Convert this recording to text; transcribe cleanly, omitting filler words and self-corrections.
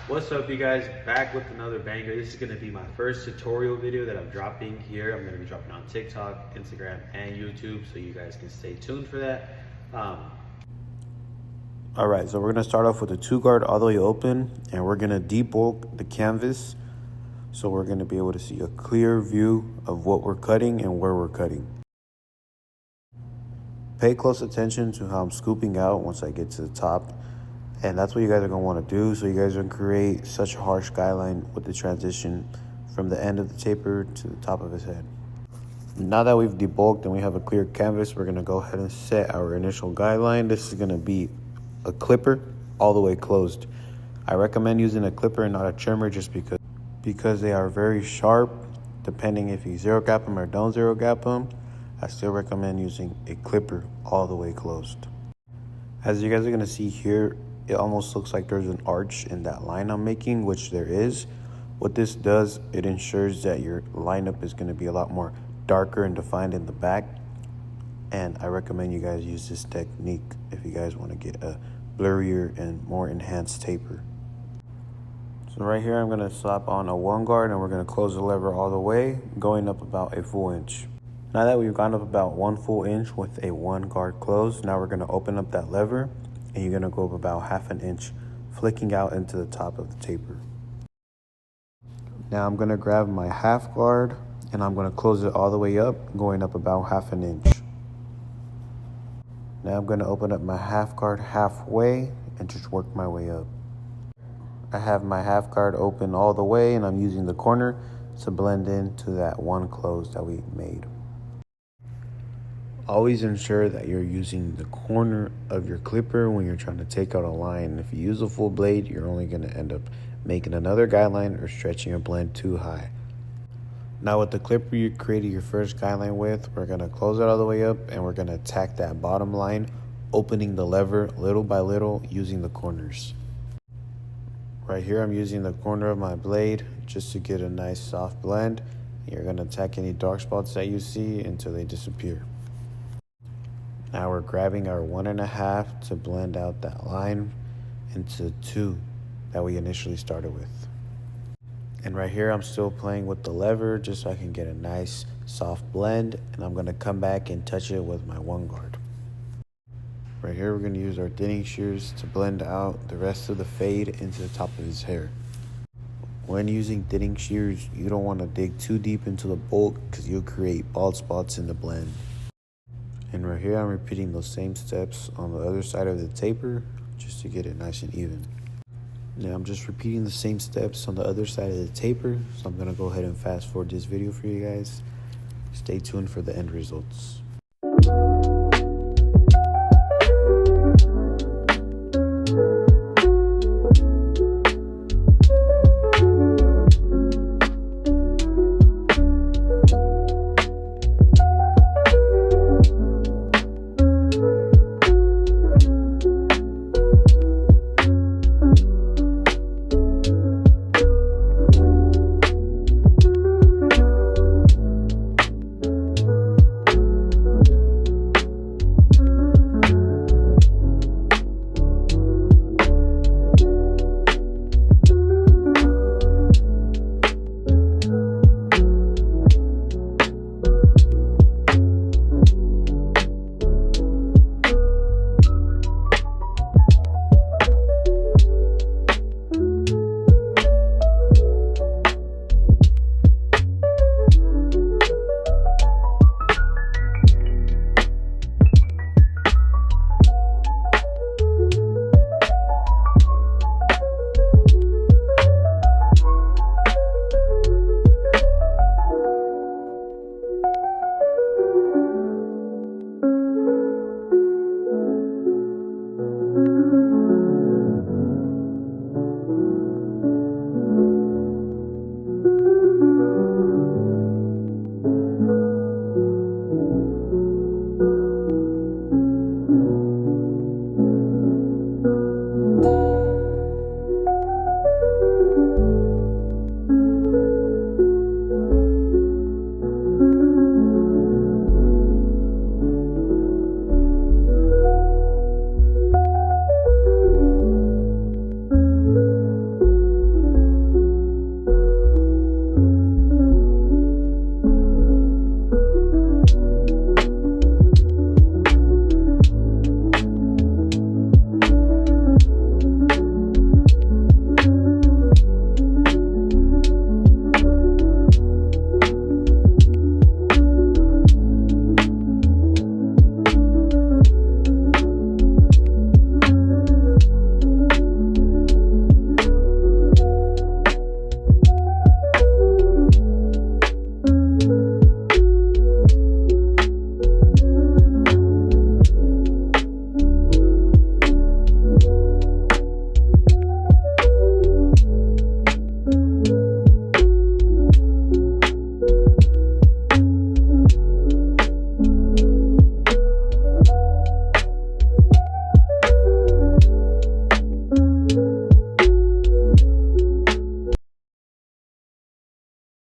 What's up, you guys? Back with another banger. This is going to be my first tutorial video that I'm dropping here. I'm going to be dropping on TikTok, Instagram, and YouTube, so you guys can stay tuned for that. All right, so we're going to start off with the 2-guard all the way open, and we're going to debulk the canvas, so we're going to be able to see a clear view of what we're cutting and where we're cutting. Pay close attention to how I'm scooping out once I get to the top. And that's what you guys are going to want to do, so you guys are going to create such a harsh skyline with the transition from the end of the taper to the top of his head. Now that we've debulked and we have a clear canvas, we're going to go ahead and set our initial guideline. This is going to be a clipper all the way closed. I recommend using a clipper and not a trimmer just because they are very sharp. Depending if you zero gap them or don't zero gap them, I still recommend using a clipper all the way closed. As you guys are going to see here, it almost looks like there's an arch in that line I'm making, which there is. What this does, it ensures that your lineup is going to be a lot more darker and defined in the back. And I recommend you guys use this technique if you guys want to get a blurrier and more enhanced taper. So right here, I'm going to slap on a 1-guard and we're going to close the lever all the way, going up about a full inch. Now that we've gone up about 1 full inch with a 1-guard closed, now we're going to open up that lever. And you're going to go up about half an inch, flicking out into the top of the taper. Now I'm going to grab my 1/2 guard and I'm going to close it all the way up, going up about half an inch. Now I'm going to open up my 1/2 guard halfway and just work my way up. I have my 1/2 guard open all the way and I'm using the corner to blend into that one close that we made. Always ensure that you're using the corner of your clipper when you're trying to take out a line. If you use a full blade, you're only going to end up making another guideline or stretching your blend too high. Now with the clipper you created your first guideline with, we're going to close it all the way up and we're going to attack that bottom line, opening the lever little by little using the corners. Right here I'm using the corner of my blade just to get a nice soft blend. You're going to attack any dark spots that you see until they disappear. Now we're grabbing our 1.5 to blend out that line into 2 that we initially started with. And right here I'm still playing with the lever just so I can get a nice soft blend, and I'm going to come back and touch it with my 1-guard. Right here we're going to use our thinning shears to blend out the rest of the fade into the top of his hair. When using thinning shears, you don't want to dig too deep into the bulk because you'll create bald spots in the blend. And right here, I'm repeating those same steps on the other side of the taper just to get it nice and even. Now I'm just repeating the same steps on the other side of the taper, so I'm going to go ahead and fast forward this video for you guys. Stay tuned for the end results.